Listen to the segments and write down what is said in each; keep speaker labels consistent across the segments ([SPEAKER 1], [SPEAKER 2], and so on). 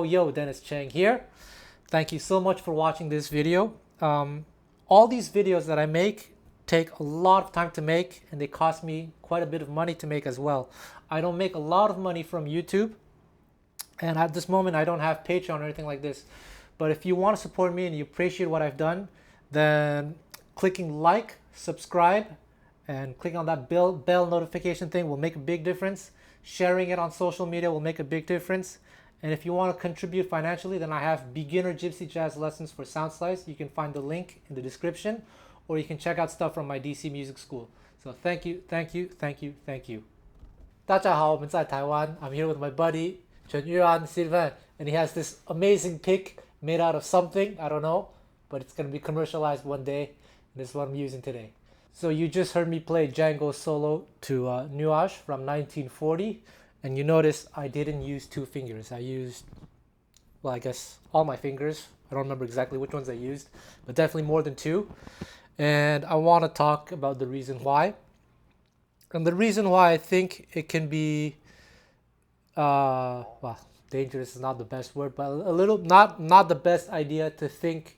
[SPEAKER 1] Yo, Dennis Chang here. Thank you so much for watching this video. All these videos that I make take a lot of time to make, and they cost me quite a bit of money to make as well. I don't make a lot of money from YouTube, and at this moment I don't have Patreon or anything like this. But if you want to support me and you appreciate what I've done, then clicking like, subscribe, and clicking on that bell notification thing will make a big difference. Sharing it on social media will make a big difference. And if you want to contribute financially, then I have beginner gypsy jazz lessons for Soundslice. You can find the link in the description, or you can check out stuff from my DC Music School. So thank you. 大家好，我们在台湾. I'm here with my buddy Chen Yuan Sylvain, and he has this amazing pick made out of something, I don't know, but it's going to be commercialized one day, and this is what I'm using today. So you just heard me play Django solo to Nuage from 1940. And you notice I didn't use two fingers. I used, well, I guess all my fingers. I don't remember exactly which ones I used, but definitely more than two. And I want to talk about the reason why. And the reason why I think it can be, well, dangerous is not the best word, but a little, not the best idea to think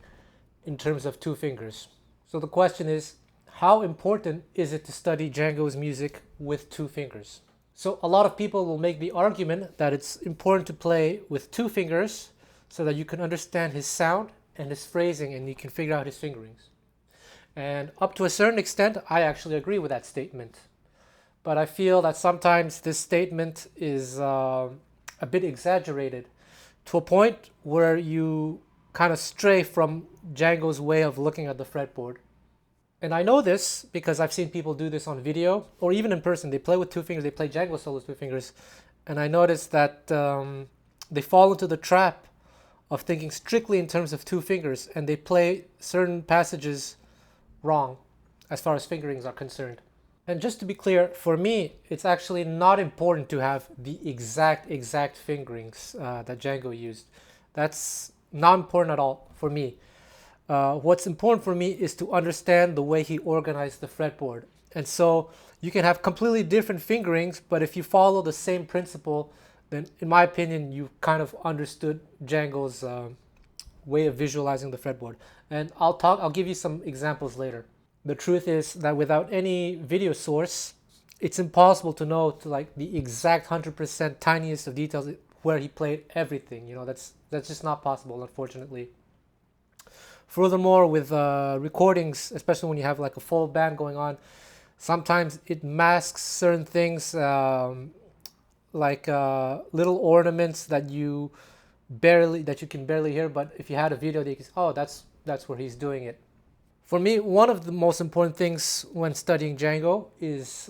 [SPEAKER 1] in terms of two fingers. So the question is, how important is it to study Django's music with two fingers? So a lot of people will make the argument that it's important to play with two fingers so that you can understand his sound and his phrasing, and you can figure out his fingerings. And up to a certain extent, I actually agree with that statement. But I feel that sometimes this statement is a bit exaggerated to a point where you kind of stray from Django's way of looking at the fretboard. And I know this because I've seen people do this on video or even in person. They play with two fingers, they play Django solos with two fingers. And I noticed that they fall into the trap of thinking strictly in terms of two fingers, and they play certain passages wrong as far as fingerings are concerned. And just to be clear, for me, it's actually not important to have the exact fingerings that Django used. That's not important at all for me. What's important for me is to understand the way he organized the fretboard. And so you can have completely different fingerings, but if you follow the same principle, then in my opinion, you kind of understood Django's way of visualizing the fretboard. And I'll give you some examples later. The truth is that without any video source, it's impossible to know like the exact 100% tiniest of details where he played everything. You know, that's just not possible, unfortunately. Furthermore, with recordings, especially when you have like a full band going on, sometimes it masks certain things, like little ornaments that you can barely hear. But if you had a video, you can say, oh, that's where he's doing it. For me, one of the most important things when studying Django is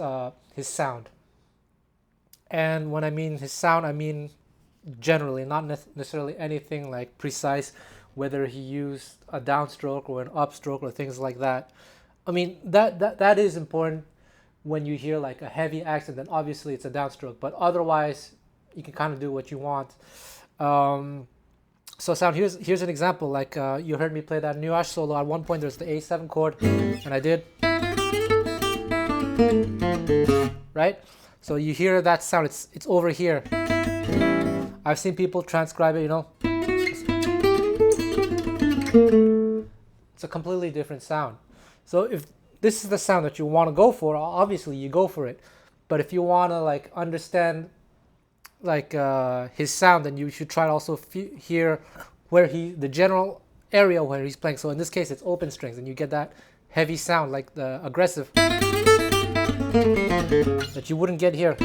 [SPEAKER 1] his sound. And when I mean his sound, I mean generally, not necessarily anything like precise, whether he used a downstroke or an upstroke or things like that. I mean, that is important when you hear like a heavy accent, then obviously it's a downstroke, but otherwise you can kind of do what you want. So sound, here's an example, like you heard me play that Nuage solo. At one point there's the A7 chord, and I did, right? So you hear that sound, it's over here. I've seen people transcribe it, you know. It's a completely different sound. So if this is the sound that you want to go for, obviously you go for it. But if you want to like understand like his sound, then you should try to also hear where the general area where he's playing. So in this case it's open strings, and you get that heavy sound, like the aggressive that you wouldn't get here,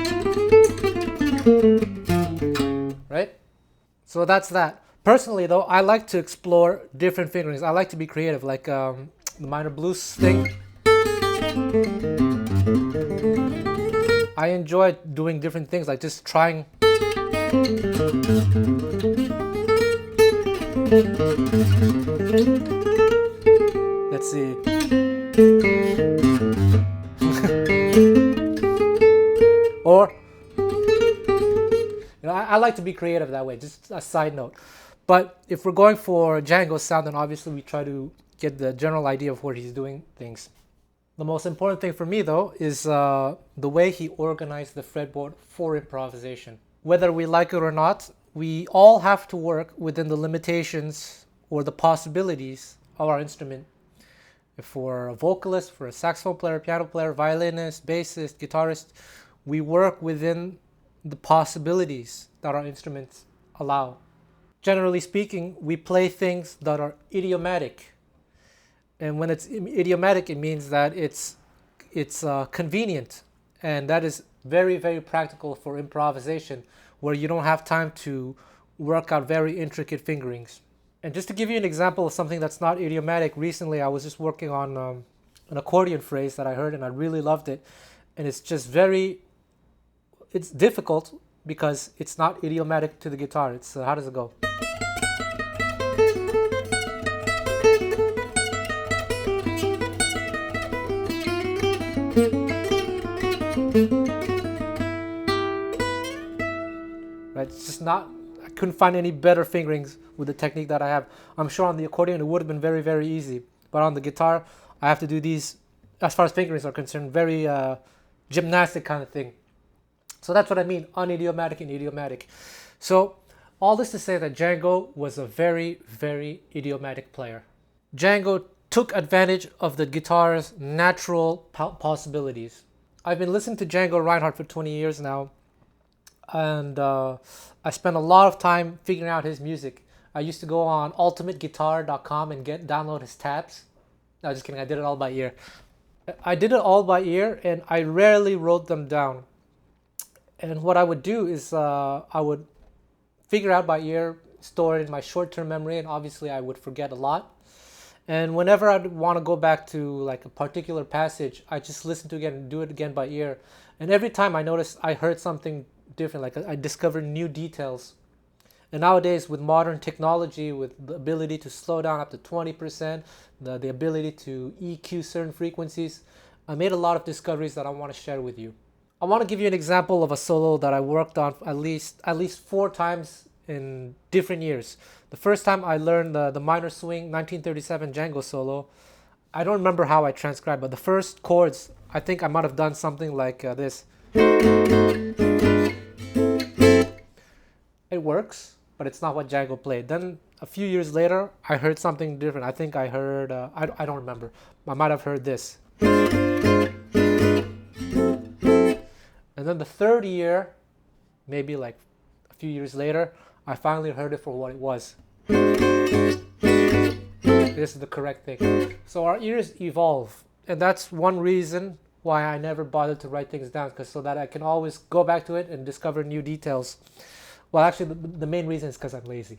[SPEAKER 1] right? So that's that. Personally though, I like to explore different fingerings. I like to be creative. Like the minor blues thing. I enjoy doing different things, like just trying. Let's see. Or, I like to be creative that way, just a side note. But if we're going for Django Sound, then obviously we try to get the general idea of where he's doing things. The most important thing for me, though, is the way he organized the fretboard for improvisation. Whether we like it or not, we all have to work within the limitations or the possibilities of our instrument. If for a vocalist, for a saxophone player, piano player, violinist, bassist, guitarist, we work within the possibilities that our instruments allow. Generally speaking, we play things that are idiomatic. And when it's idiomatic, it means that it's convenient. And that is very, very practical for improvisation, where you don't have time to work out very intricate fingerings. And just to give you an example of something that's not idiomatic, recently I was just working on an accordion phrase that I heard and I really loved it. And it's just it's difficult because it's not idiomatic to the guitar. It's, how does it go? Right, it's just not, I couldn't find any better fingerings with the technique that I have. I'm sure on the accordion it would have been very, very easy. But on the guitar, I have to do these, as far as fingerings are concerned, very gymnastic kind of thing. So that's what I mean, unidiomatic and idiomatic. So all this to say that Django was a very, very idiomatic player. Django took advantage of the guitar's natural possibilities. I've been listening to Django Reinhardt for 20 years now, and I spent a lot of time figuring out his music. I used to go on ultimateguitar.com and download his tabs. No, just kidding, I did it all by ear. And I rarely wrote them down. And what I would do is I would figure out by ear, store it in my short-term memory, and obviously I would forget a lot. And whenever I'd want to go back to like a particular passage, I just listen to it again and do it again by ear. And every time I noticed I heard something different, like I discovered new details. And nowadays with modern technology, with the ability to slow down up to 20%, the ability to EQ certain frequencies, I made a lot of discoveries that I want to share with you. I want to give you an example of a solo that I worked on at least 4 times in different years. The first time I learned the minor swing 1937 Django solo, I don't remember how I transcribed, but the first chords, I think I might have done something like this. It works, but it's not what Django played. Then a few years later, I heard something different. I think I heard, I don't remember. I might have heard this. And then the third year, maybe like a few years later, I finally heard it for what it was. This is the correct thing. So our ears evolve. And that's one reason why I never bothered to write things down, so that I can always go back to it and discover new details. Well, actually, the main reason is because I'm lazy.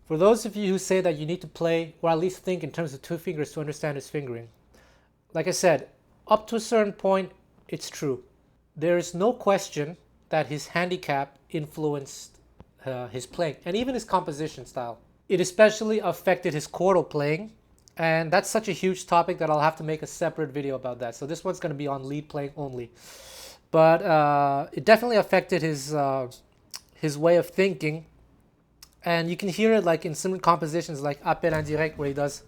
[SPEAKER 1] For those of you who say that you need to play, or at least think in terms of 2 fingers to understand his fingering, like I said, up to a certain point, it's true. There is no question that his handicap influenced his playing and even his composition style. It especially affected his chordal playing, and that's such a huge topic that I'll have to make a separate video about that. So this one's going to be on lead playing only. But it definitely affected his way of thinking, and you can hear it like in some compositions like Appel Indirect, where he does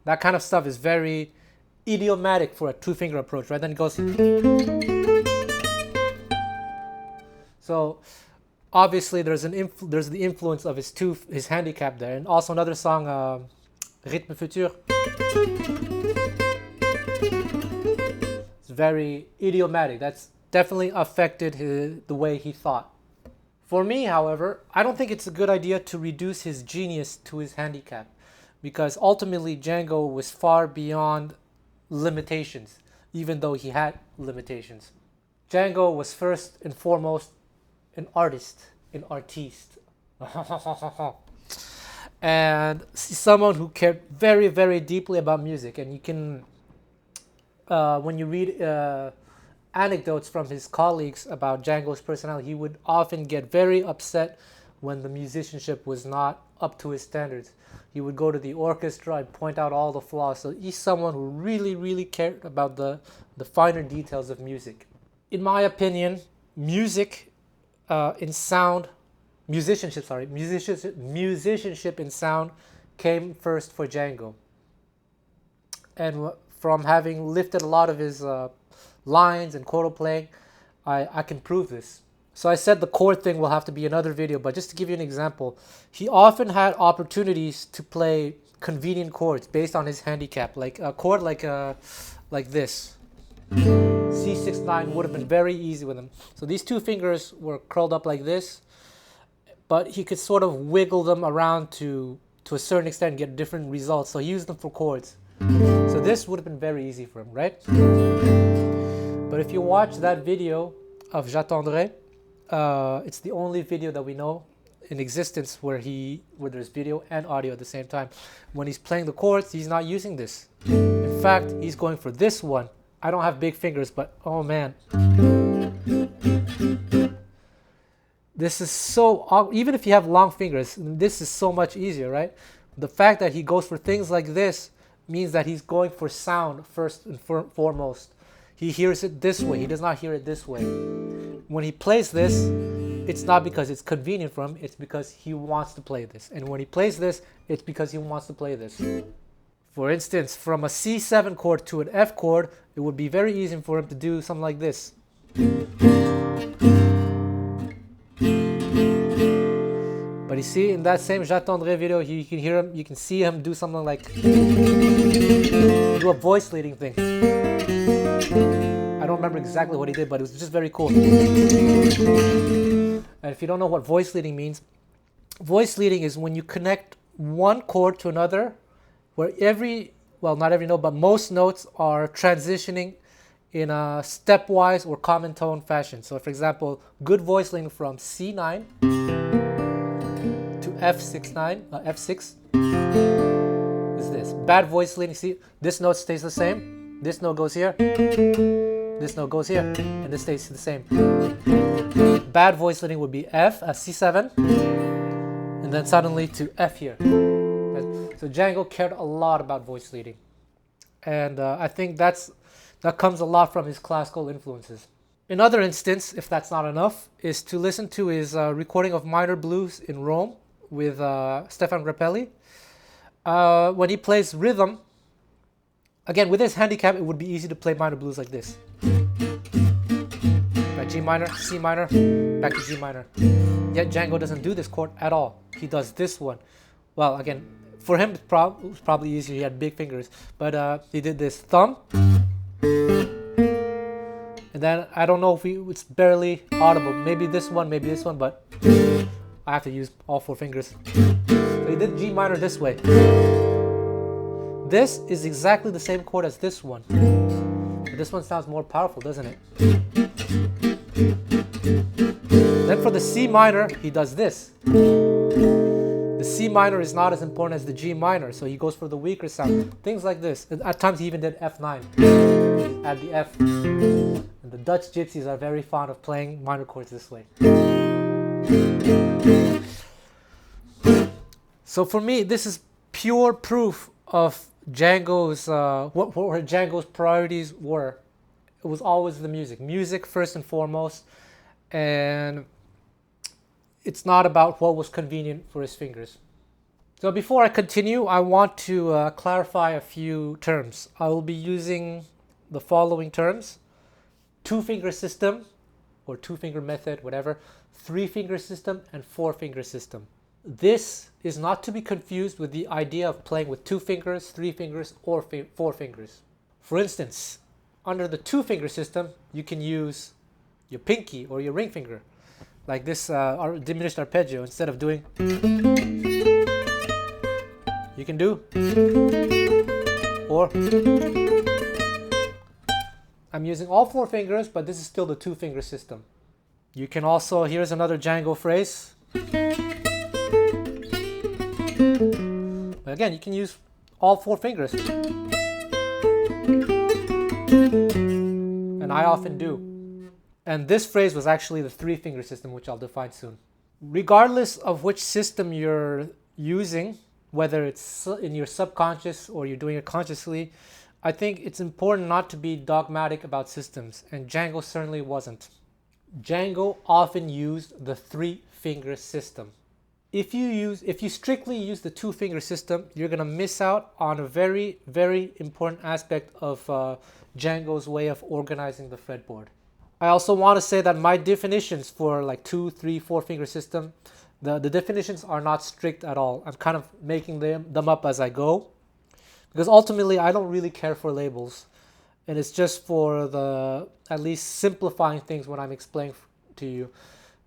[SPEAKER 1] that kind of stuff. Is very idiomatic for a 2-finger approach, right? Then it goes. So obviously there's the influence of his handicap there, and also another song, Rythme Futur. It's very idiomatic. That's definitely affected the way he thought. For me, however, I don't think it's a good idea to reduce his genius to his handicap, because ultimately Django was far beyond limitations, even though he had limitations. Django was first and foremost an artiste. And he's someone who cared very, very deeply about music. And you can, when you read anecdotes from his colleagues about Django's personality, he would often get very upset when the musicianship was not up to his standards. He would go to the orchestra and point out all the flaws. So he's someone who really, really cared about the finer details of music. In my opinion, musicship in sound came first for Django. And from having lifted a lot of his lines and chordal playing, I can prove this. So I said the chord thing will have to be another video, but just to give you an example, he often had opportunities to play convenient chords based on his handicap, like a chord like this. C6-9 would have been very easy with him. So these two fingers were curled up like this, but he could sort of wiggle them around to a certain extent and get different results. So he used them for chords. So this would have been very easy for him, right? But if you watch that video of J'attendrai, it's the only video that we know in existence where there's video and audio at the same time. When he's playing the chords, he's not using this. In fact, he's going for this one. I don't have big fingers, but oh man. This is so, even if you have long fingers, this is so much easier, right? The fact that he goes for things like this means that he's going for sound first and foremost. He hears it this way. He does not hear it this way. When he plays this, it's not because it's convenient for him. It's because he wants to play this. And when he plays this, it's because he wants to play this. For instance, from a C7 chord to an F chord, it would be very easy for him to do something like this. But you see, in that same J'attendrai video, you can hear him, you can see him do something like, do a voice leading thing. I don't remember exactly what he did, but it was just very cool. And if you don't know what voice leading means, voice leading is when you connect one chord to another, where not every note, but most notes are transitioning in a stepwise or common tone fashion. So for example, good voice leading from C9 to F6 is this. Bad voice leading, see, this note stays the same, this note goes here, this note goes here, and this stays the same. Bad voice leading would be F, C7, and then suddenly to F here. So Django cared a lot about voice leading. And I think that comes a lot from his classical influences. Another instance, if that's not enough, is to listen to his recording of minor blues in Rome with Stefan Grappelli. When he plays rhythm, again, with his handicap, it would be easy to play minor blues like this. Right, G minor, C minor, back to G minor. Yet Django doesn't do this chord at all. He does this one. Well, again, for him, it was probably easier. He had big fingers. But he did this thumb. And then, I don't know if it's barely audible. Maybe this one, but I have to use all four fingers. So he did G minor this way. This is exactly the same chord as this one. But this one sounds more powerful, doesn't it? Then for the C minor, he does this. The C minor is not as important as the G minor, so he goes for the weaker sound. Things like this. And at times he even did F9. Add the F. And the Dutch gypsies are very fond of playing minor chords this way. So for me, this is pure proof of Django's, what Django's priorities were. It was always the music. Music first and foremost. And it's not about what was convenient for his fingers. So before I continue, I want to clarify a few terms. I will be using the following terms: two-finger system, or two-finger method, whatever, three-finger system, and four-finger system. This is not to be confused with the idea of playing with two fingers, three fingers, or four fingers. For instance, under the two-finger system, you can use your pinky or your ring finger, like this diminished arpeggio. Instead of doing, you can do, or I'm using all four fingers, but this is still the two-finger system. You can also, here's another Django phrase. But again, you can use all 4 fingers. And I often do. And this phrase was actually the 3-finger system, which I'll define soon. Regardless of which system you're using, whether it's in your subconscious or you're doing it consciously, I think it's important not to be dogmatic about systems, and Django certainly wasn't. Django often used the 3-finger system. If you strictly use the 2-finger system, you're gonna miss out on a very, very important aspect of Django's way of organizing the fretboard. I also want to say that my definitions for like 2, 3, 4-finger system, the definitions are not strict at all. I'm kind of making them up as I go, because ultimately I don't really care for labels, and it's just for the at least simplifying things when I'm explaining to you.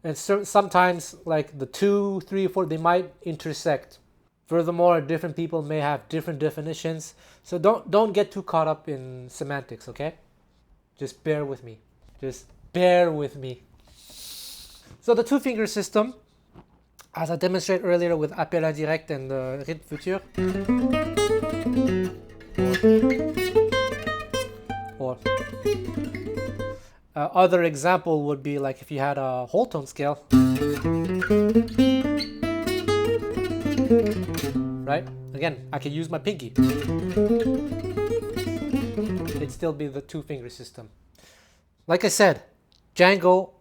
[SPEAKER 1] And sometimes like the 2, 3, 4, they might intersect. Furthermore, different people may have different definitions, so don't get too caught up in semantics, okay? Just bear with me. Just bear with me. So the 2-finger system, as I demonstrated earlier with appel indirect and rythme futur, or other example would be like if you had a whole tone scale, right? Again, I could use my pinky. It'd still be the 2-finger system. Like I said, Django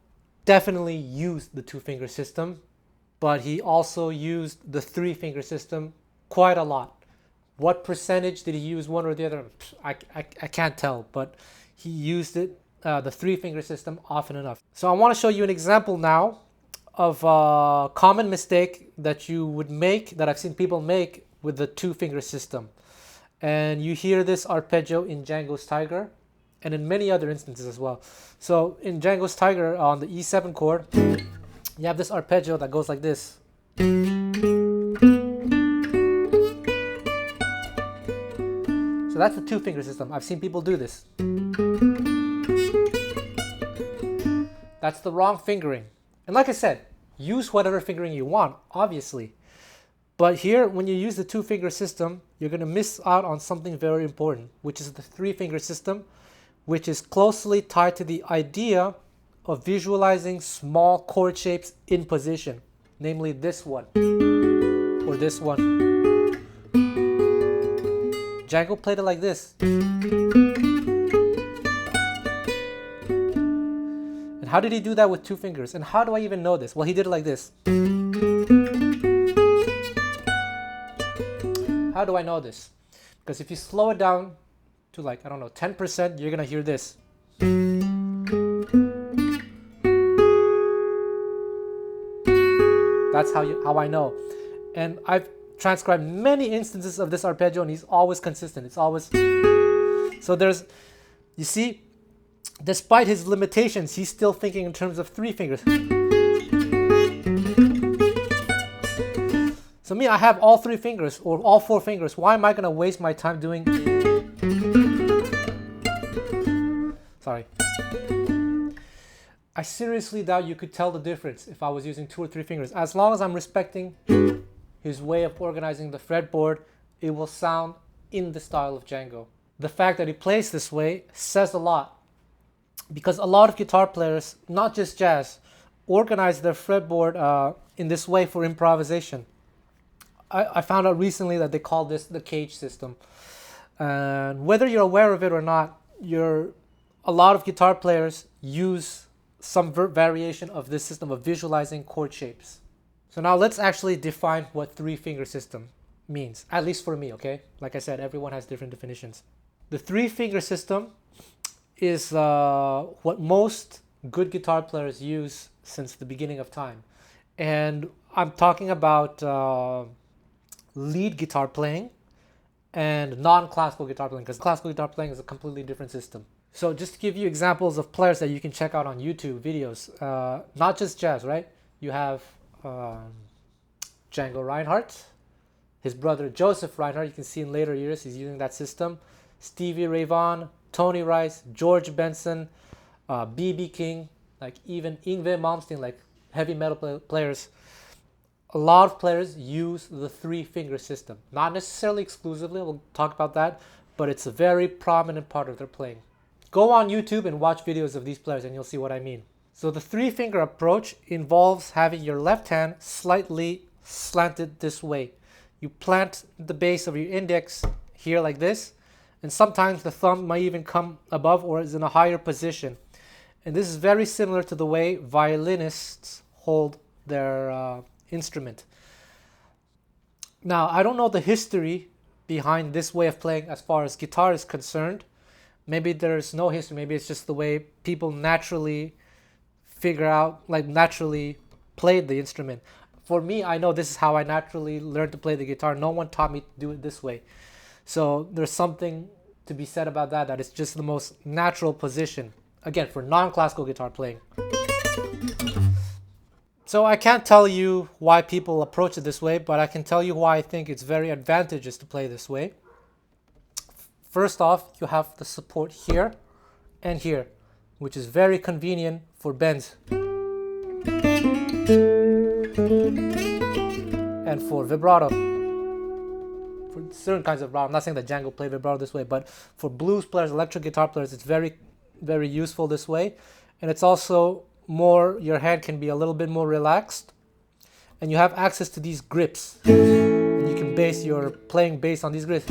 [SPEAKER 1] definitely used the 2-finger system, but he also used the 3-finger system quite a lot. What percentage did he use one or the other? I can't tell, but he used it, the 3-finger system, often enough. So I want to show you an example now of a common mistake that you would make, that I've seen people make with the 2-finger system. And you hear this arpeggio in Django's Tiger, and in many other instances as well. So in Django's Tiger, on the E7 chord, you have this arpeggio that goes like this. So that's the 2-finger system. I've seen people do this. That's the wrong fingering. And like I said, use whatever fingering you want, obviously. But here, when you use the 2-finger system, you're going to miss out on something very important, which is the 3-finger system, which is closely tied to the idea of visualizing small chord shapes in position, namely this one, or this one. Django played it like this. And how did he do that with 2 fingers? And how do I even know this? Well, he did it like this. How do I know this? Because if you slow it down to like, I don't know, 10%, you're gonna hear this. That's how I know. And I've transcribed many instances of this arpeggio, and he's always consistent. It's always... So there's, you see, despite his limitations, he's still thinking in terms of 3 fingers. So me, I have all 3 fingers, or all 4 fingers. Why am I gonna waste my time doing... Sorry. I seriously doubt you could tell the difference if I was using 2 or 3 fingers. As long as I'm respecting his way of organizing the fretboard, it will sound in the style of Django. The fact that he plays this way says a lot, because a lot of guitar players, not just jazz, organize their fretboard in this way for improvisation. I found out recently that they call this the cage system. And whether you're aware of it or not, a lot of guitar players use some variation of this system of visualizing chord shapes. So now let's actually define what 3-finger system means, at least for me, okay? Like I said, everyone has different definitions. The 3-finger system is what most good guitar players use since the beginning of time. And I'm talking about lead guitar playing and non-classical guitar playing, because classical guitar playing is a completely different system. So just to give you examples of players that you can check out on YouTube videos, not just jazz, right? You have Django Reinhardt, his brother Joseph Reinhardt, you can see in later years he's using that system, Stevie Ray Vaughan, Tony Rice, George Benson, B.B. King, like even Yngwie Malmsteen, like heavy metal players. a lot of players use the 3-finger system. Not necessarily exclusively, we'll talk about that, but it's a very prominent part of their playing. Go on YouTube and watch videos of these players and you'll see what I mean. So the 3-finger approach involves having your left hand slightly slanted this way. You plant the base of your index here like this, and sometimes the thumb might even come above or is in a higher position. And this is very similar to the way violinists hold their instrument. Now, I don't know the history behind this way of playing as far as guitar is concerned. Maybe there's no history, maybe it's just the way people naturally figure out, like naturally played the instrument. For me, I know this is how I naturally learned to play the guitar. No one taught me to do it this way. So there's something to be said about that, that it's just the most natural position. Again, for non-classical guitar playing. So I can't tell you why people approach it this way, but I can tell you why I think it's very advantageous to play this way. First off, you have the support here and here, which is very convenient for bends and for vibrato. For certain kinds of vibrato, I'm not saying that Django played vibrato this way, but for blues players, electric guitar players, it's very, very useful this way. And it's also more, your hand can be a little bit more relaxed, and you have access to these grips. And you can base your playing based on these grips.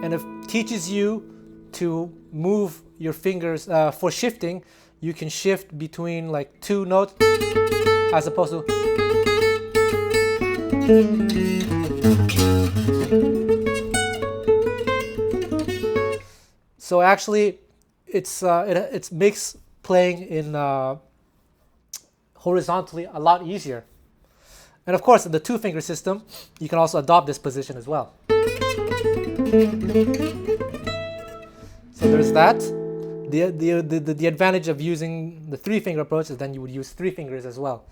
[SPEAKER 1] And it teaches you to move your fingers for shifting. You can shift between like 2 notes as opposed to. So actually, it makes playing in horizontally a lot easier. And of course, in the 2-finger system, you can also adopt this position as well. So there's that. The advantage of using the 3-finger approach is then you would use 3 fingers as well.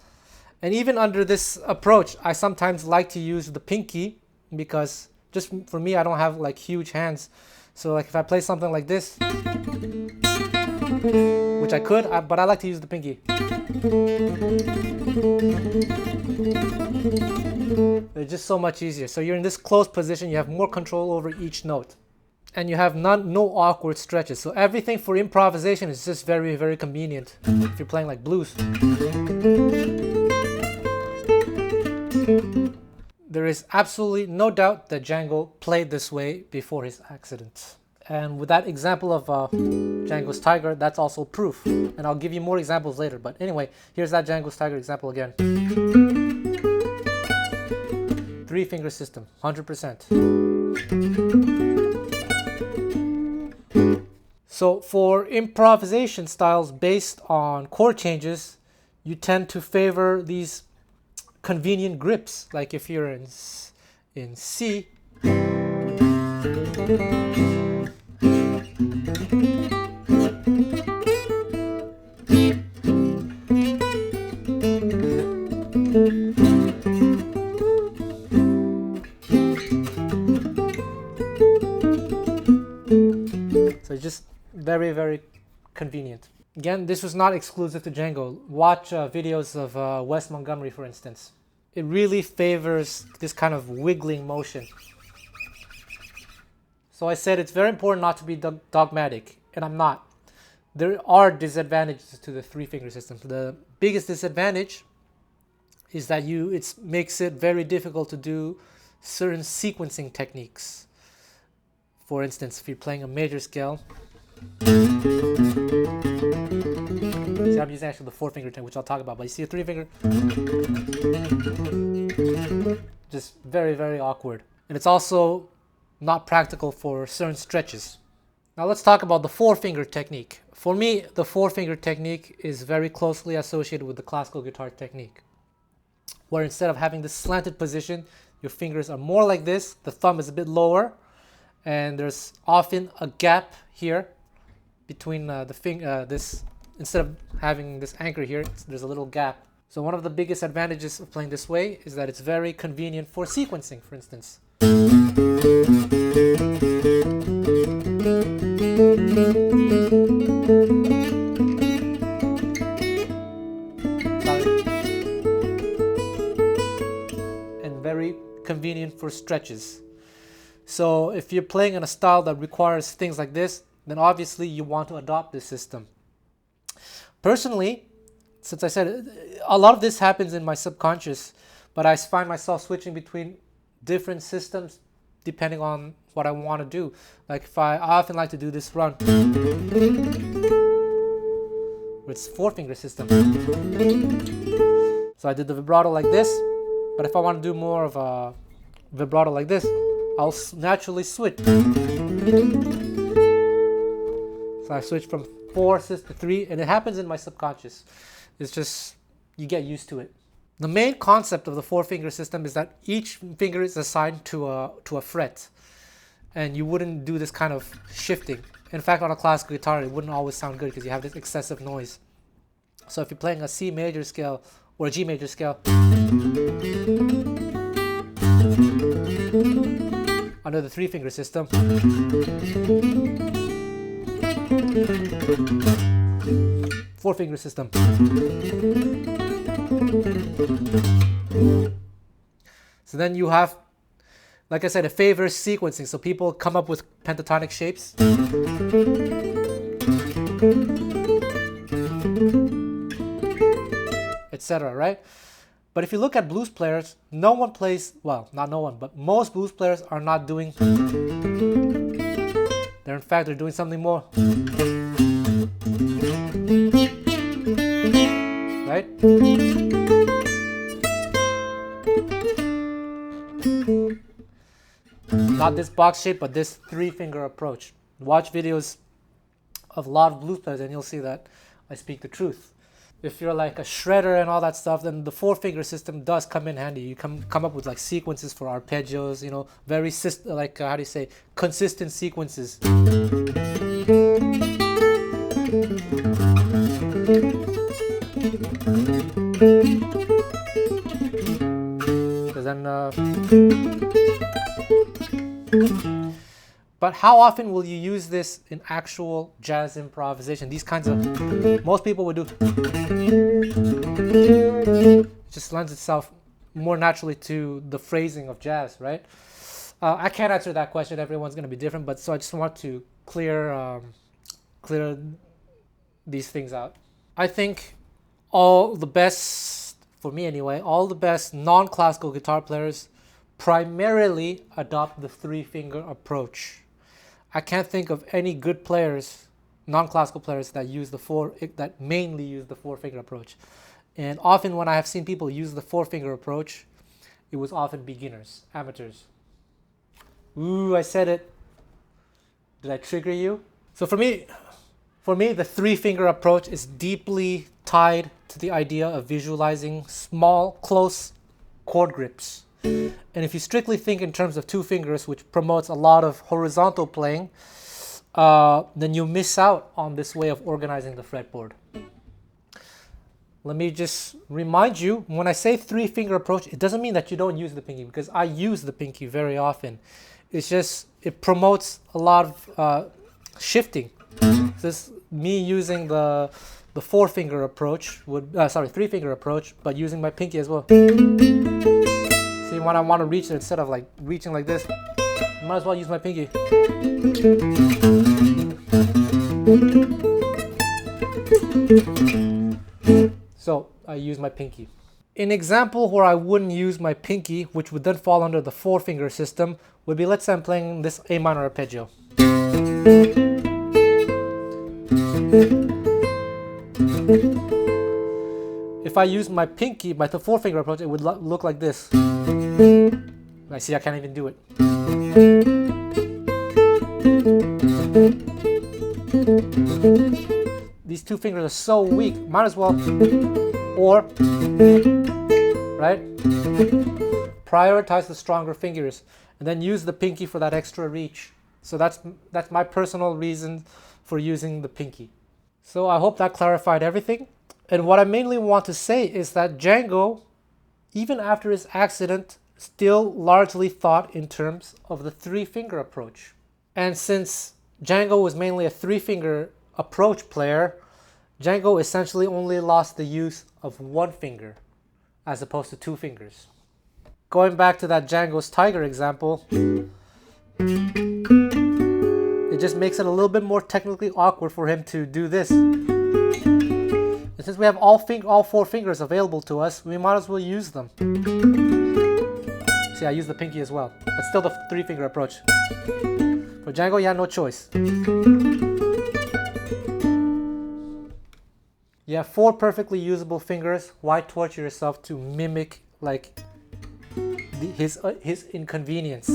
[SPEAKER 1] And even under this approach, I sometimes like to use the pinky because just for me, I don't have like huge hands. So like if I play something like this, which I could, but I like to use the pinky. It's just so much easier. So you're in this close position, you have more control over each note. And you have no awkward stretches. So everything for improvisation is just very, very convenient if you're playing like blues. There is absolutely no doubt that Django played this way before his accident. And with that example of Djangos Tiger, that's also proof. And I'll give you more examples later. But anyway, here's that Djangos Tiger example again. 3-finger system, 100%. So for improvisation styles based on chord changes, you tend to favor these convenient grips. Like if you're in C, so it's just very, very convenient. Again, this was not exclusive to Django. Watch videos of Wes Montgomery, for instance. It really favors this kind of wiggling motion. So I said it's very important not to be dogmatic, and I'm not. There are disadvantages to the 3-finger system. The biggest disadvantage is that it makes it very difficult to do certain sequencing techniques. For instance, if you're playing a major scale, see, I'm using actually the 4-finger technique, which I'll talk about, but you see a 3-finger, just very, very awkward. And it's also not practical for certain stretches. Now let's talk about the 4-finger technique. For me, the 4-finger technique is very closely associated with the classical guitar technique, where instead of having this slanted position, your fingers are more like this, the thumb is a bit lower, and there's often a gap here between this, instead of having this anchor here, there's a little gap. So one of the biggest advantages of playing this way is that it's very convenient for sequencing, for instance. convenient for stretches. So if you're playing in a style that requires things like this, then obviously you want to adopt this system. Personally, since I said a lot of this happens in my subconscious, but I find myself switching between different systems depending on what I want to do. Like if I often like to do this run. It's Forefinger System. So I did the vibrato like this, but if I want to do more of a vibrato like this, I'll naturally switch. So I switch from 4 to 3, and it happens in my subconscious. It's just, you get used to it. The main concept of the Forefinger System is that each finger is assigned to a fret, and you wouldn't do this kind of shifting. In fact, on a classical guitar, it wouldn't always sound good because you have this excessive noise. So if you're playing a C major scale or a G major scale under the 3-finger system, Forefinger System. So then you have, like I said, it favors sequencing. So people come up with pentatonic shapes. Etc., right? But if you look at blues players, no one plays, well, not no one, but most blues players are not doing, in fact, they're doing something more. Right? Not this box shape, but this 3-finger approach. Watch videos of a lot of blues players and you'll see that I speak the truth. If you're like a shredder and all that stuff, then the 4-finger system does come in handy. You come up with like sequences for arpeggios, you know, very how do you say, consistent sequences. Because then, but how often will you use this in actual jazz improvisation? These kinds of, most people would do. It just lends itself more naturally to the phrasing of jazz, right? I can't answer that question. Everyone's going to be different, but so I just want to clear these things out. I think all the best, for me anyway, all the best non-classical guitar players primarily adopt the 3-finger approach. I can't think of any good players, non-classical players, that mainly use the 4-finger approach. And often when I have seen people use the 4-finger approach, it was often beginners, amateurs. Ooh, I said it. Did I trigger you? So for me, the 3-finger approach is deeply tied to the idea of visualizing small, close chord grips. And if you strictly think in terms of 2 fingers, which promotes a lot of horizontal playing, then you miss out on this way of organizing the fretboard. Let me just remind you, when I say 3-finger approach, it doesn't mean that you don't use the pinky, because I use the pinky very often. It's just, it promotes a lot of shifting. This me using the 4-finger approach would, 3-finger approach, but using my pinky as well. See, when I want to reach it, instead of like reaching like this, I might as well use my pinky. So I use my pinky. An example where I wouldn't use my pinky, which would then fall under the 4-finger system, would be, let's say I'm playing this A minor arpeggio. If I use my pinky, by the 4-finger approach, it would look like this. I see, I can't even do it. These 2 fingers are so weak, might as well, or, right? Prioritize the stronger fingers, and then use the pinky for that extra reach. So that's my personal reason for using the pinky. So I hope that clarified everything. And what I mainly want to say is that Django, even after his accident, still largely thought in terms of the 3-finger approach. And since Django was mainly a 3-finger approach player, Django essentially only lost the use of 1 finger as opposed to 2 fingers. Going back to that Djangos Tiger example, it just makes it a little bit more technically awkward for him to do this. And since we have all 4 fingers available to us, we might as well use them. See, I use the pinky as well, but still the 3-finger approach. For Django, you have no choice. You have 4 perfectly usable fingers. Why torture yourself to mimic like his inconvenience?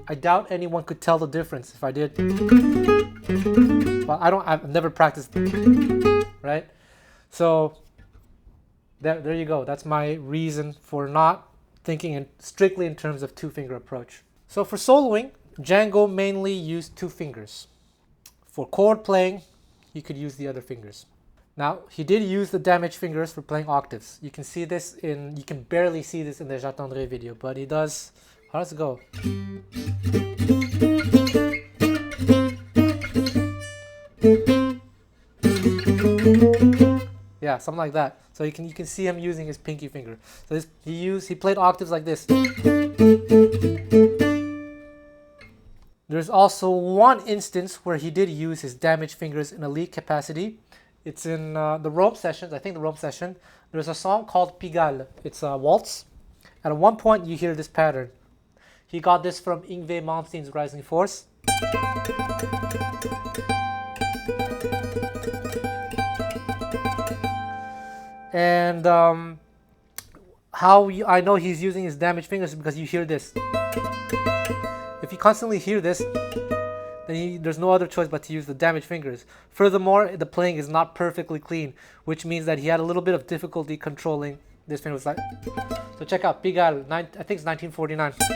[SPEAKER 1] I doubt anyone could tell the difference if I did. Well, I've never practiced, right? So there you go. That's my reason for not thinking strictly in terms of 2-finger approach. So for soloing, Django mainly used 2 fingers. For chord playing, he could use the other fingers. Now, he did use the damaged fingers for playing octaves. You can see this you can barely see this in the J'attendrai video, but he does. How does it go? Yeah, something like that. So you can see him using his pinky finger. So he played octaves like this. There's also one instance where he did use his damaged fingers in a lead capacity. It's in the Rome sessions, I think the Rome session. There's a song called Pigalle. It's a waltz. And at one point you hear this pattern. He got this from Yngwie Malmsteen's Rising Force. And how I know he's using his damaged fingers is because you hear this. If you constantly hear this, then there's no other choice but to use the damaged fingers. Furthermore, the playing is not perfectly clean, which means that he had a little bit of difficulty controlling this finger. So check out Pigalle, I think it's 1949. So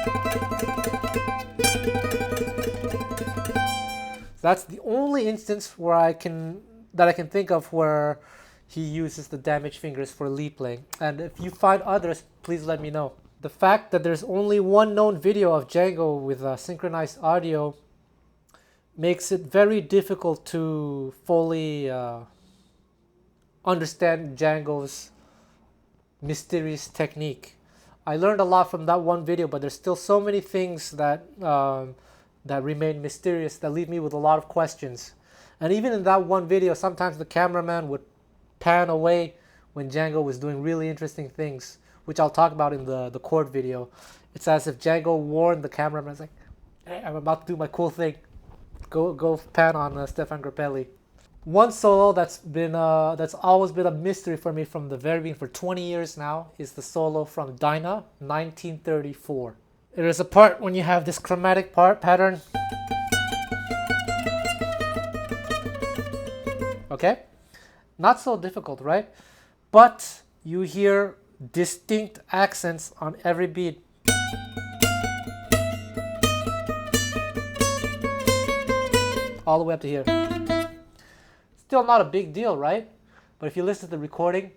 [SPEAKER 1] that's the only instance where I can think of where he uses the damaged fingers for lead playing. And if you find others, please let me know. The fact that there's only one known video of Django with synchronized audio makes it very difficult to fully understand Django's mysterious technique. I learned a lot from that one video, but there's still so many things that that remain mysterious, that leave me with a lot of questions. And even in that one video, sometimes the cameraman would pan away when Django was doing really interesting things, which I'll talk about in the chord video. It's as if Django warned the cameraman, it's like, hey, I'm about to do my cool thing. Go pan on Stefan Grappelli. One solo that's always been a mystery for me from the very beginning, for 20 years now, is the solo from Dinah, 1934. There's a part when you have this chromatic pattern. Okay? Not so difficult, right? But you hear distinct accents on every beat. All the way up to here. Still not a big deal, right? But if you listen to the recording,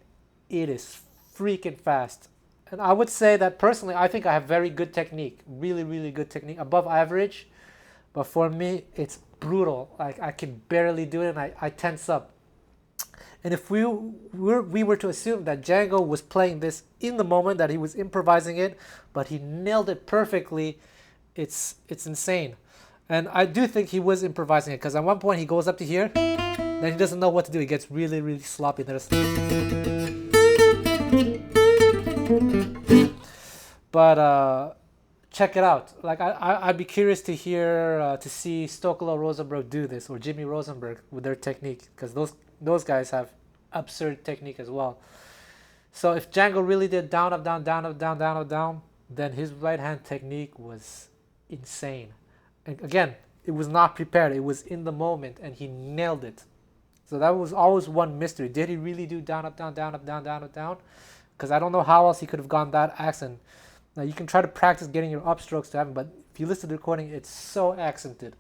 [SPEAKER 1] it is freaking fast. And I would say that personally, I think I have very good technique. Really, really good technique. Above average. But for me, it's brutal. Like, I can barely do it and I tense up. And if we were to assume that Django was playing this in the moment, that he was improvising it, but he nailed it perfectly, it's insane. And I do think he was improvising it, because at one point he goes up to here, then he doesn't know what to do. He gets really, really sloppy. But check it out. Like, I'd be curious to hear, to see Stokolo Rosenberg do this, or Jimmy Rosenberg with their technique, because those guys have absurd technique as well. So if Django really did down, up, down, down, up, down, down, up, down, then his right hand technique was insane. And again, it was not prepared. It was in the moment, and he nailed it. So that was always one mystery. Did he really do down, up, down, down, up, down, down, up, down? Because I don't know how else he could have gone that accent. Now, you can try to practice getting your upstrokes to happen, but if you listen to the recording, it's so accented.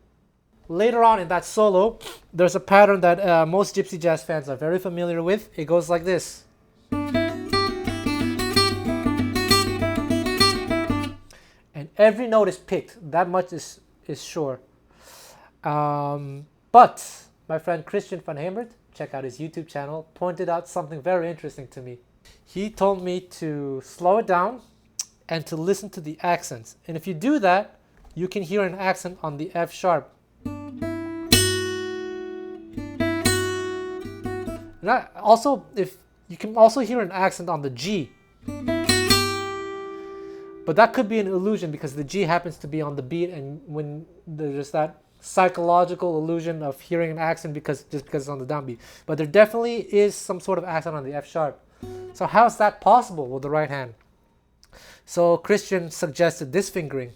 [SPEAKER 1] Later on in that solo, there's a pattern that most gypsy jazz fans are very familiar with. It goes like this. And every note is picked. That much is sure. But my friend Christian van Hemert, check out his YouTube channel, pointed out something very interesting to me. He told me to slow it down and to listen to the accents. And if you do that, you can hear an accent on the F sharp. And also, if you can also hear an accent on the G. But that could be an illusion because the G happens to be on the beat, and when there's that psychological illusion of hearing an accent just because it's on the downbeat. But there definitely is some sort of accent on the F sharp. So how is that possible with the right hand? So Christian suggested this fingering.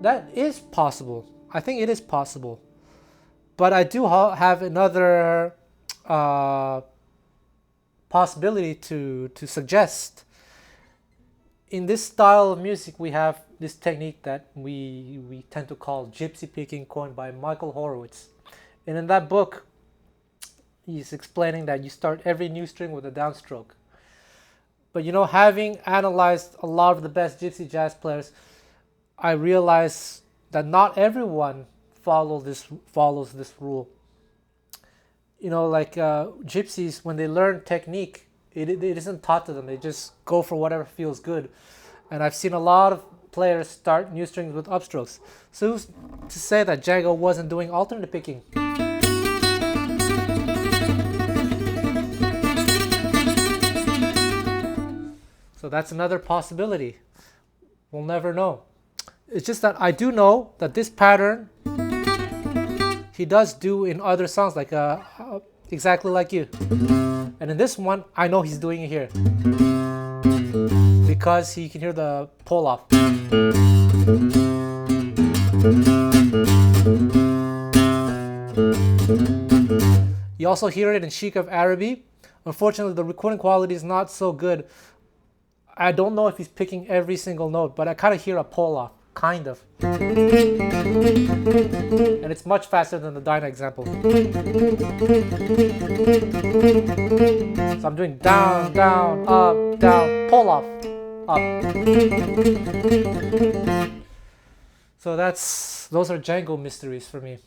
[SPEAKER 1] That is possible. I think it is possible. But I do have another possibility to suggest. In this style of music, we have this technique that we tend to call gypsy picking, coined by Michael Horowitz. And in that book, he's explaining that you start every new string with a downstroke. But you know, having analyzed a lot of the best gypsy jazz players, I realized that not everyone follows this rule. You know, like gypsies, when they learn technique, it isn't taught to them. They just go for whatever feels good. And I've seen a lot of players start new strings with upstrokes. So who's to say that Django wasn't doing alternate picking? So that's another possibility. We'll never know. It's just that I do know that this pattern he does do in other songs, like Exactly Like You. And in this one, I know he's doing it here because he can hear the pull off. You also hear it in Sheik of Araby. Unfortunately, the recording quality is not so good. I don't know if he's picking every single note, but I kind of hear a pull off. Kind of. And it's much faster than the Dinah example. So I'm doing down, down, up, down, pull off, up. So those are Django mysteries for me.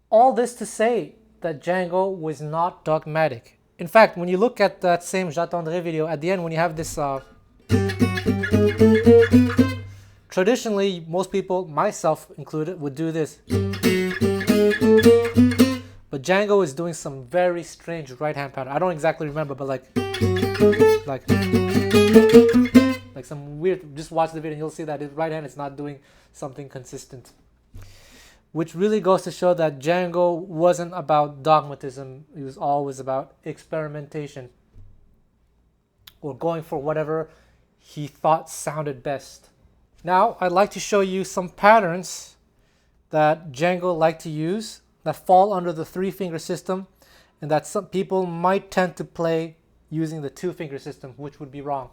[SPEAKER 1] All this to say that Django was not dogmatic. In fact, when you look at that same J'attendrai video, at the end when you have this traditionally, most people, myself included, would do this. But Django is doing some very strange right hand pattern. I don't exactly remember, but like some weird, just watch the video and you'll see that his right hand is not doing something consistent. Which really goes to show that Django wasn't about dogmatism. He was always about experimentation, or going for whatever he thought sounded best. Now, I'd like to show you some patterns that Django liked to use that fall under the 3-finger system, and that some people might tend to play using the 2-finger system, which would be wrong.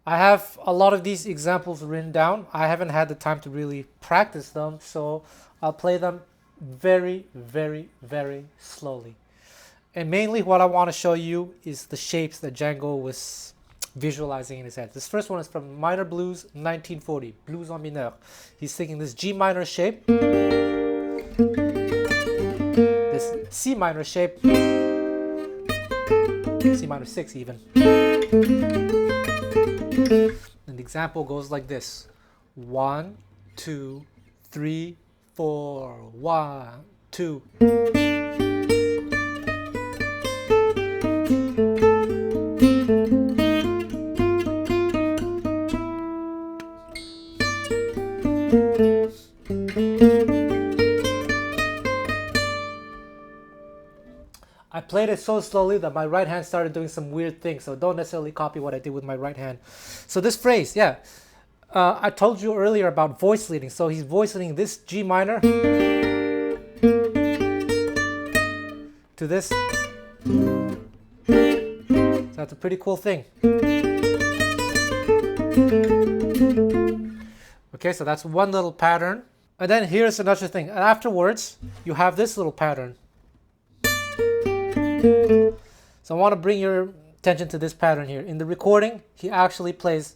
[SPEAKER 1] I have a lot of these examples written down. I haven't had the time to really practice them, so I'll play them very, very, very slowly. And mainly what I want to show you is the shapes that Django was visualizing in his head. This first one is from Minor Blues 1940, Blues en mineur. He's thinking this G minor shape, this C minor shape, C minor 6 even. And the example goes like this: 1, 2, 3, 4, 1, 2. I played it so slowly that my right hand started doing some weird things, so don't necessarily copy what I did with my right hand. So this phrase, yeah, I told you earlier about voice leading. So he's voice leading this G minor to this. So that's a pretty cool thing. Okay, so that's one little pattern. And then here's another thing. And afterwards, you have this little pattern. So I want to bring your attention to this pattern here. In the recording, he actually plays.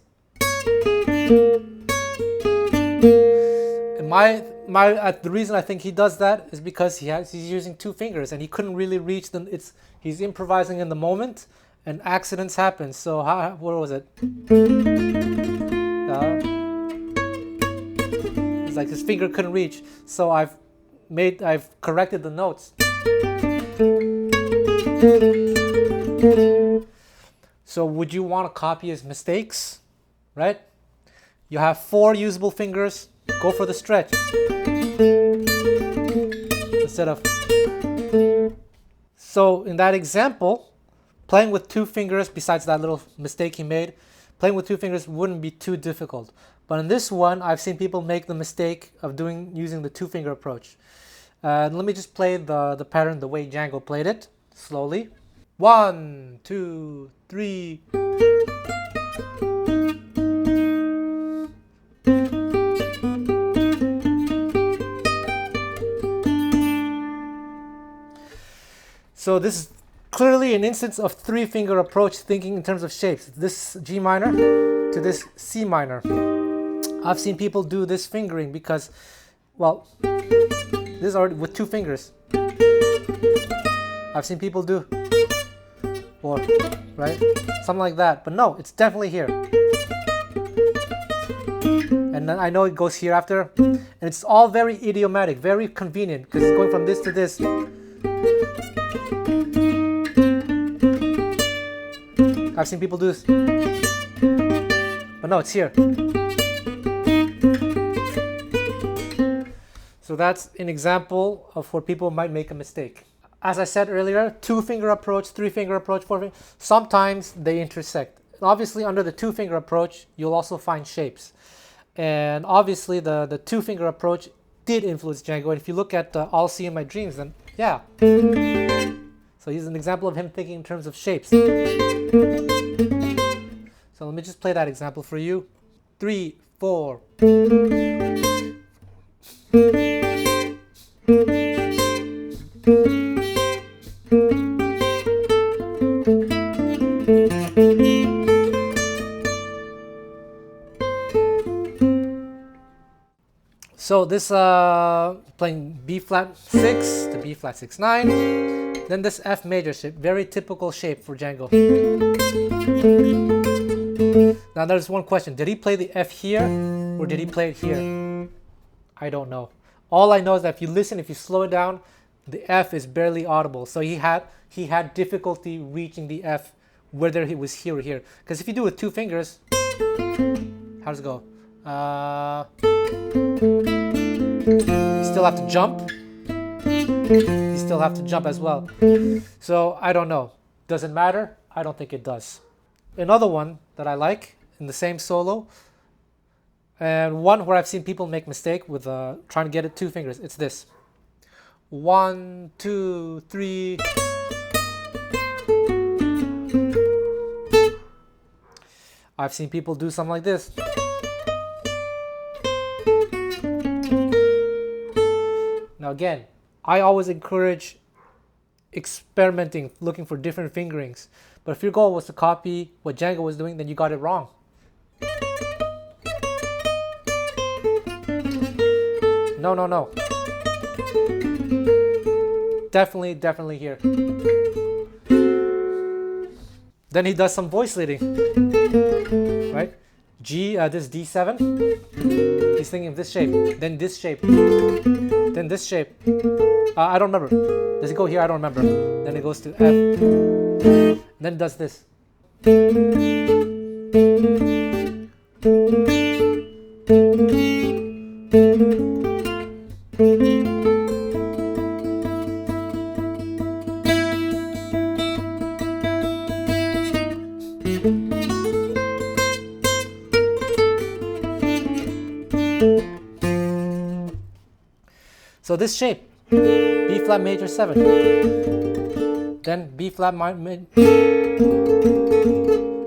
[SPEAKER 1] And The reason I think he does that is because he's using two fingers and he couldn't really reach them. He's improvising in the moment and accidents happen. So what was it? It's like his finger couldn't reach. So I've corrected the notes. So would you want to copy his mistakes, right? You have 4 usable fingers, go for the stretch. Instead of... So in that example, playing with 2 fingers, besides that little mistake he made, playing with 2 fingers wouldn't be too difficult. But in this one, I've seen people make the mistake of using the 2-finger approach. Let me just play the pattern the way Django played it, slowly. 1, 2, 3. So this is clearly an instance of 3-finger approach, thinking in terms of shapes. This G minor to this C minor. I've seen people do this fingering because, well, this is already with 2 fingers. I've seen people do, or, right, something like that. But no, it's definitely here. And then I know it goes here after. And it's all very idiomatic, very convenient, because it's going from this to this. I've seen people do this. But no, it's here. So that's an example of where people might make a mistake. As I said earlier, 2-finger approach, 3-finger approach, 4-finger, sometimes they intersect. Obviously, under the 2-finger approach, you'll also find shapes. And obviously, the 2-finger approach did influence Django. And if you look at I'll See in My Dreams, then yeah. So he's an example of him thinking in terms of shapes. So let me just play that example for you. 3, 4. So this playing B flat 6 to B flat 6 9. Then this F major shape, very typical shape for Django. Now there's one question: did he play the F here or did he play it here? I don't know. All I know is that if you listen, if you slow it down, the F is barely audible. So he had difficulty reaching the F, whether he was here or here. Because if you do it with 2 fingers, how does it go? You still have to jump. You still have to jump as well. So I don't know. Does it matter? I don't think it does. Another one that I like in the same solo, and one where I've seen people make mistake with trying to get it 2 fingers. It's this. 1, 2, 3. I've seen people do something like this. Now again, I always encourage experimenting, looking for different fingerings. But if your goal was to copy what Django was doing, then you got it wrong. No, no, no. Definitely here. Then he does some voice leading, right? This D7. He's thinking of this shape, then this shape, then this shape. I don't remember. Does it go here? I don't remember. Then it goes to F. Then it does this. So this shape, B flat major 7, then B flat major,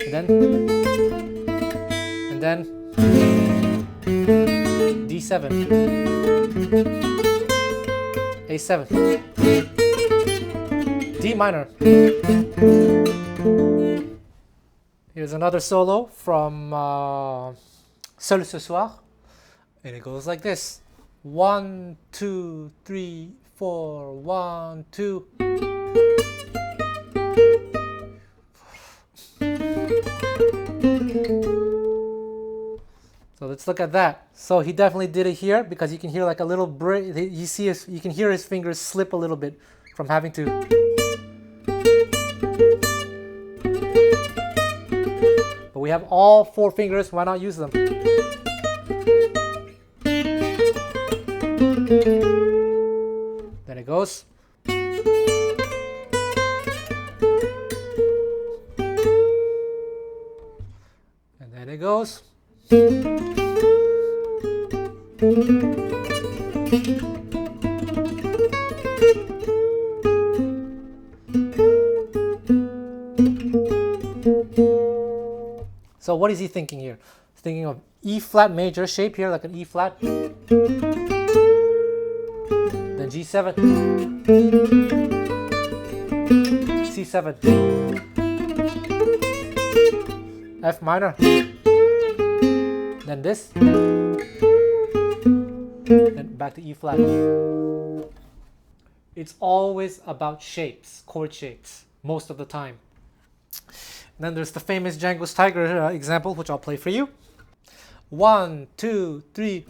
[SPEAKER 1] and then D7, A7, D minor. Here's another solo from Seul ce soir, and it goes like this. 1, 2, 3, 4, 1, 2. So let's look at that. So he definitely did it here because you can hear like a little break. You can hear his fingers slip a little bit from having to. But we have all 4 fingers. Why not use them? Then it goes. And then it goes. So what is he thinking here? He's thinking of E flat major shape here, like an E flat. Then G7. C7. F minor. Then this. Then back to E flat. It's always about shapes, chord shapes, most of the time. And then there's the famous Djangos Tiger example, which I'll play for you. 1, 2, 3.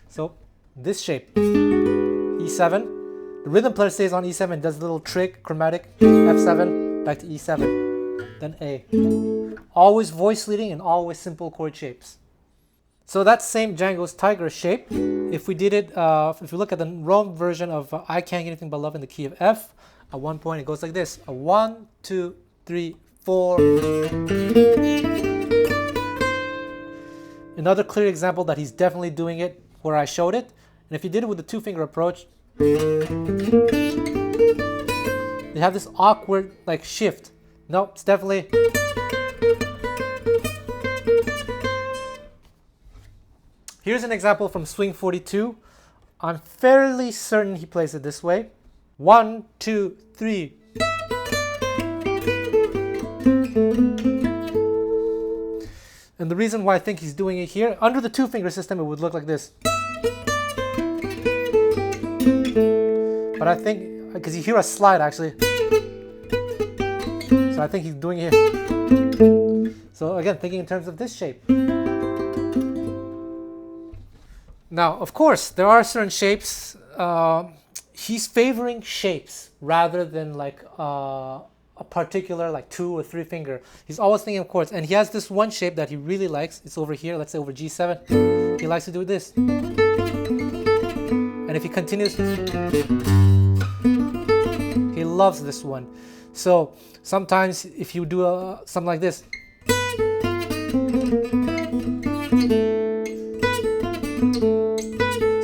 [SPEAKER 1] So this shape, E7. The rhythm player stays on E7, does a little trick, chromatic, F7, back to E7, then A. Always voice leading and always simple chord shapes. So that same Djangos Tiger shape, if we did it, if we look at the Rome version of I Can't Get Anything But Love in the key of F, at one point it goes like this: a 1, 2, 3, 4. Another clear example that he's definitely doing it where I showed it, and if you did it with the 2-finger approach, you have this awkward like shift. No, it's definitely. Here's an example from Swing 42. I'm fairly certain he plays it this way. 1, 2, 3. And the reason why I think he's doing it here, under the 2-finger system, it would look like this. But I think, because you hear a slide actually. So I think he's doing it here. So again, thinking in terms of this shape. Now, of course, there are certain shapes. He's favoring shapes rather than like a particular like 2 or 3 finger. He's always thinking of chords, and he has this one shape that he really likes. It's over here. Let's say over G7. He likes to do this, and if he continues, he loves this one. So sometimes if you do something like this.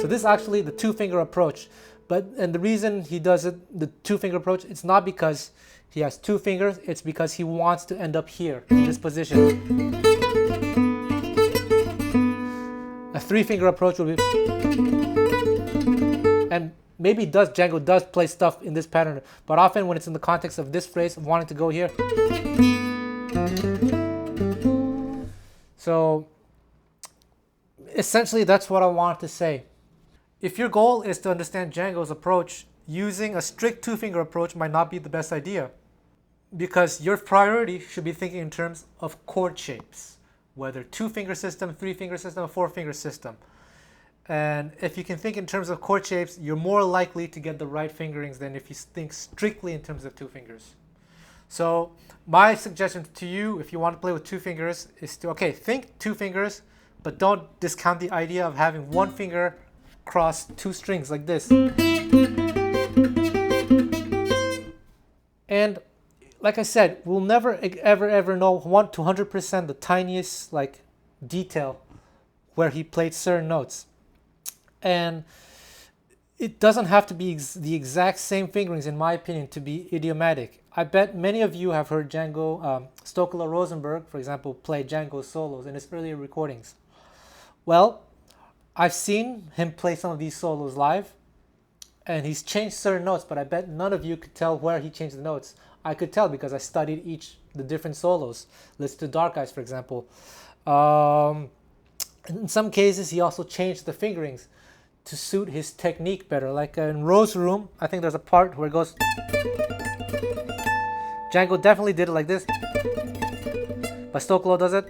[SPEAKER 1] So this is actually the 2-finger approach, and the reason he does it, the 2-finger approach, it's not because he has 2 fingers, it's because he wants to end up here, in this position. A 3-finger approach will be, and maybe Django does play stuff in this pattern, but often when it's in the context of this phrase, of wanting to go here. So essentially that's what I wanted to say. If your goal is to understand Django's approach, using a strict 2-finger approach might not be the best idea, because your priority should be thinking in terms of chord shapes, whether 2-finger system, 3-finger system, or 4-finger system. And if you can think in terms of chord shapes, you're more likely to get the right fingerings than if you think strictly in terms of 2 fingers. So my suggestion to you, if you want to play with 2 fingers, is to, okay, think 2 fingers, but don't discount the idea of having 1 finger cross 2 strings like this. And like I said, we'll never ever know 1 to 100% the tiniest like detail where he played certain notes. And it doesn't have to be the exact same fingerings, in my opinion, to be idiomatic. I bet many of you have heard Django Stokela Rosenberg, for example, play Django solos in his earlier recordings. Well, I've seen him play some of these solos live, and he's changed certain notes, but I bet none of you could tell where he changed the notes. I could tell because I studied the different solos. Listen to Dark Eyes, for example. In some cases, he also changed the fingerings to suit his technique better. Like in Rose Room, I think there's a part where it goes... Django definitely did it like this, but Stokolo does it.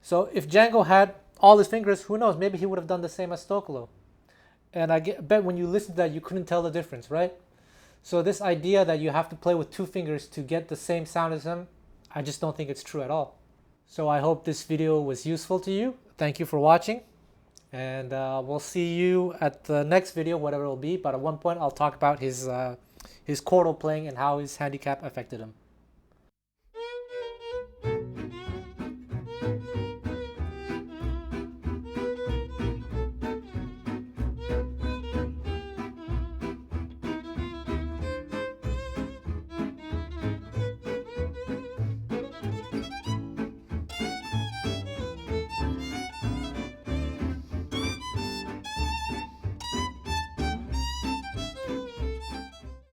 [SPEAKER 1] So if Django had all his fingers, who knows, maybe he would have done the same as Stokolo. And I bet when you listen to that, you couldn't tell the difference, right? So this idea that you have to play with 2 fingers to get the same sound as him, I just don't think it's true at all. So I hope this video was useful to you. Thank you for watching. And we'll see you at the next video, whatever it will be. But at one point, I'll talk about his chordal playing and how his handicap affected him.